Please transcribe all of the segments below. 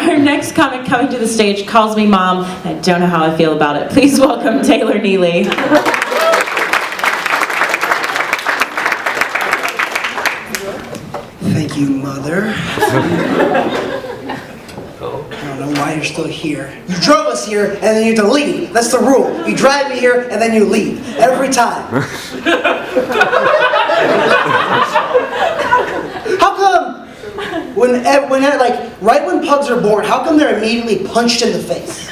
Our next comic coming to the stage calls me mom. I don't know how I feel about it. Please welcome Taylor Neely. Thank you, Mother. I don't know why you're still here. You drove us here and then you have to leave. That's the rule. You drive me here and then you leave. Every time. How come right when pugs are born, how come they're immediately punched in the face?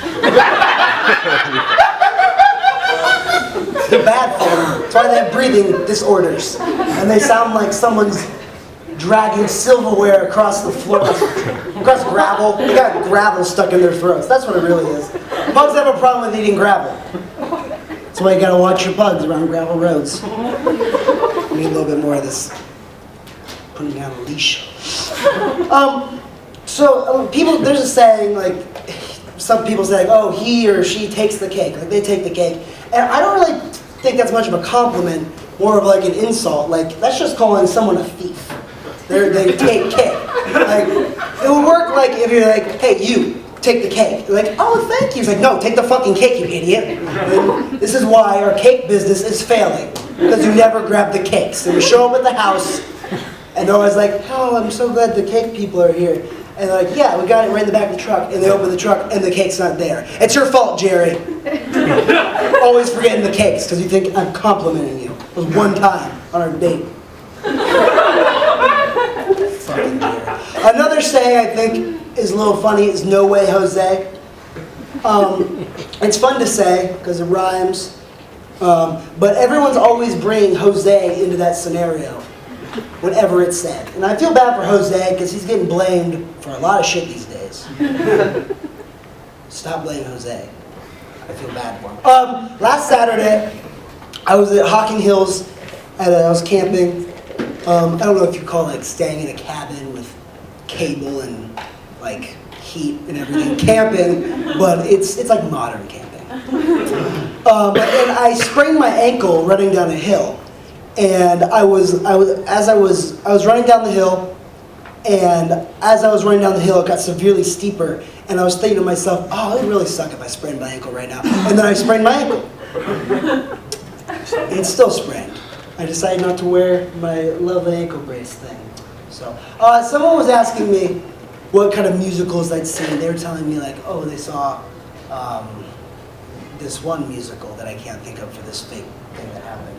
They're bad for them. That's why they have breathing disorders. And they sound like someone's dragging silverware across the floor, across gravel. They got gravel stuck in their throats. That's what it really is. Pugs have a problem with eating gravel. That's why you gotta watch your pugs around gravel roads. We need a little bit more of this. Putting down a leash. People, there's a saying, like, some people say, like, oh, he or she takes the cake. Like, they take the cake. And I don't really think that's much of a compliment, more of like an insult. Like, that's just calling someone a thief. They take cake. Like, it would work like if you're like, hey, you, take the cake. You're like, oh, thank you. It's like, no, take the fucking cake, you idiot. And this is why our cake business is failing. Because you never grab the cakes. So you show up at the house, and they're always like, oh, I'm so glad the cake people are here. And they're like, yeah, we got it right in the back of the truck. And they open the truck, and the cake's not there. It's your fault, Jerry. Always forgetting the cakes, because you think I'm complimenting you. It was one time on our date. Fucking Jerry. Another saying I think is a little funny is no way, Jose. It's fun to say, because it rhymes. But everyone's always bringing Jose into that scenario. Whenever it's said. And I feel bad for Jose because he's getting blamed for a lot of shit these days. Stop blaming Jose. I feel bad for him. Last Saturday, I was at Hocking Hills and I was camping. I don't know if you call it like staying in a cabin with cable and like heat and everything camping, but it's like modern camping. And I sprained my ankle running down a hill. And I was running down the hill, and as I was running down the hill, it got severely steeper, and I was thinking to myself, oh, it would really suck if I sprained my ankle right now. And then I sprained my ankle. It's still sprained. I decided not to wear my lovely ankle brace thing. So, someone was asking me what kind of musicals I'd seen. They were telling me like, oh, they saw this one musical that I can't think of for this fake thing that happened.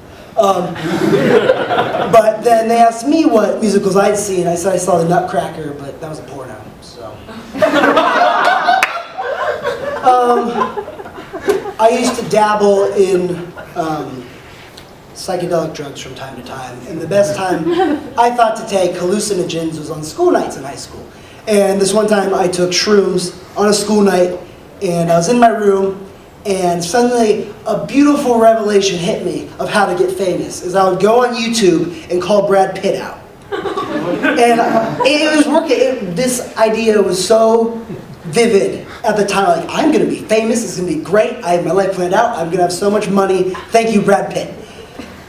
But then they asked me what musicals I'd seen. I said I saw The Nutcracker, but that was a porno, so. I used to dabble in psychedelic drugs from time to time, and the best time I thought to take hallucinogens was on school nights in high school. And this one time I took shrooms on a school night, and I was in my room, and suddenly a beautiful revelation hit me of how to get famous, is I would go on YouTube and call Brad Pitt out. And it was working. This idea was so vivid at the time, like, I'm gonna be famous, it's gonna be great, I have my life planned out, I'm gonna have so much money, thank you, Brad Pitt.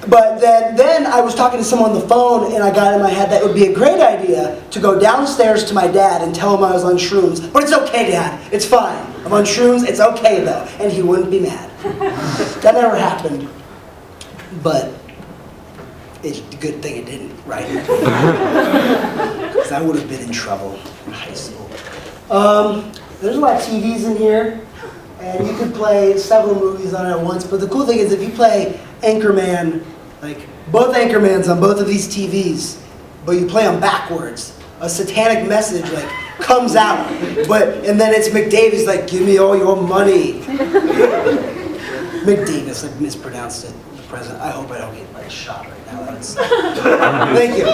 But then I was talking to someone on the phone, and I got in my head that it would be a great idea to go downstairs to my dad and tell him I was on shrooms. But it's okay, Dad. It's fine. I'm on shrooms. It's okay, though. And he wouldn't be mad. That never happened. But it's a good thing it didn't, right? Because I would have been in trouble in high school. There's a lot of TVs in here, and you could play several movies on it at once. But the cool thing is if you play Anchorman, like both Anchormans on both of these TVs, but you play them backwards, a satanic message like comes out, and then it's McDavis like, give me all your money. McDavis, I mispronounced it, the president. I hope I don't get like shot right now. Thank you.